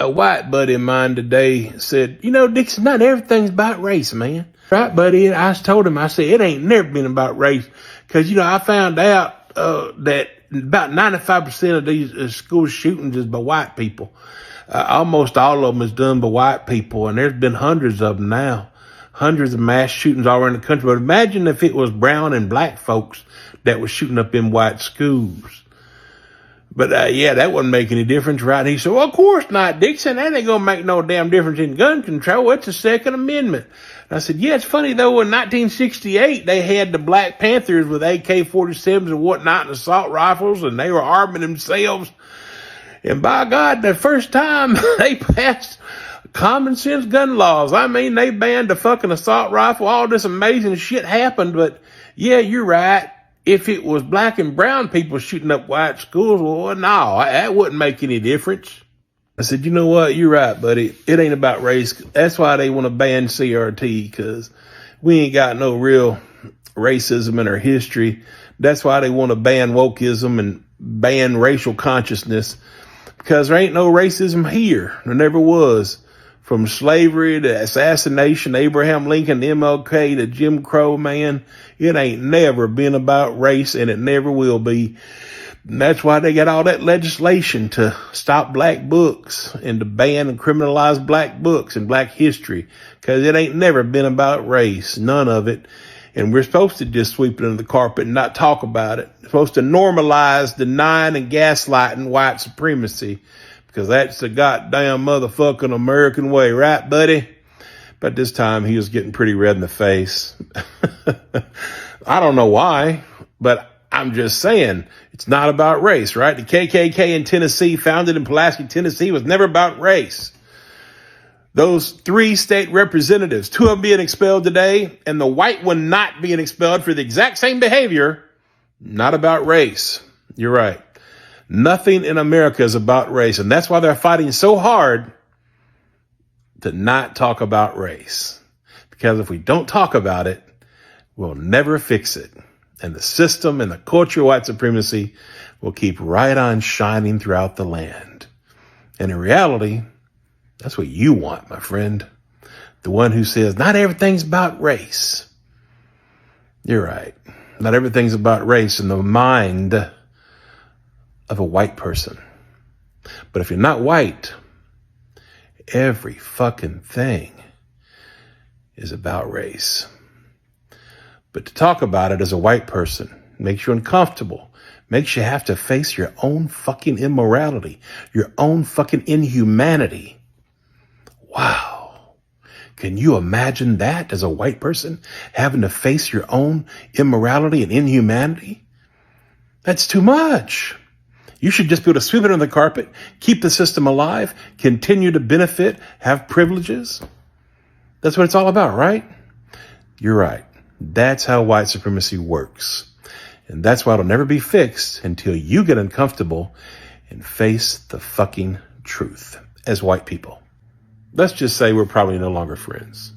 A white buddy of mine today said, Dixon, not everything's about race, man. Right, buddy? I told him, I said, it ain't never been about race. Cause, I found out, that about 95% of these school shootings is by white people. Almost all of them is done by white people. And there's been hundreds of them now. Hundreds of mass shootings all around the country. But imagine if it was brown and black folks that was shooting up in white schools. But, that wouldn't make any difference, right? And he said, well, of course not, Dixon. That ain't going to make no damn difference in gun control. It's the Second Amendment. And I said, yeah, it's funny, though. In 1968, they had the Black Panthers with AK-47s and whatnot and assault rifles, and they were arming themselves. And by God, the first time they passed common sense gun laws. I mean, they banned the fucking assault rifle. All this amazing shit happened. But, yeah, you're right. If it was black and brown people shooting up white schools, well, no, that wouldn't make any difference. I said, you know what? You're right, buddy. It ain't about race. That's why they want to ban CRT, because we ain't got no real racism in our history. That's why they want to ban wokeism and ban racial consciousness, because there ain't no racism here. There never was. From slavery to assassination, Abraham Lincoln, MLK to Jim Crow, man, it ain't never been about race, and it never will be. And that's why they got all that legislation to stop black books and to ban and criminalize black books and black history, because it ain't never been about race, none of it. And we're supposed to just sweep it under the carpet and not talk about it. We're supposed to normalize denying and gaslighting white supremacy, because that's the goddamn motherfucking American way, right, buddy? But this time he was getting pretty red in the face. I don't know why, but I'm just saying it's not about race, right? The KKK in Tennessee, founded in Pulaski, Tennessee, was never about race. Those 3 state representatives, 2 of them being expelled today, and the white one not being expelled for the exact same behavior, not about race. You're right. Nothing in America is about race. And that's why they're fighting so hard to not talk about race. Because if we don't talk about it, we'll never fix it. And the system and the culture of white supremacy will keep right on shining throughout the land. And in reality, that's what you want, my friend. The one who says, not everything's about race. You're right. Not everything's about race in the mind of a white person. But if you're not white, every fucking thing is about race. But to talk about it as a white person makes you uncomfortable, makes you have to face your own fucking immorality, your own fucking inhumanity. Wow. Can you imagine that as a white person, having to face your own immorality and inhumanity? That's too much. You should just be able to sweep it under the carpet, keep the system alive, continue to benefit, have privileges. That's what it's all about, right? You're right. That's how white supremacy works. And that's why it'll never be fixed until you get uncomfortable and face the fucking truth as white people. Let's just say we're probably no longer friends.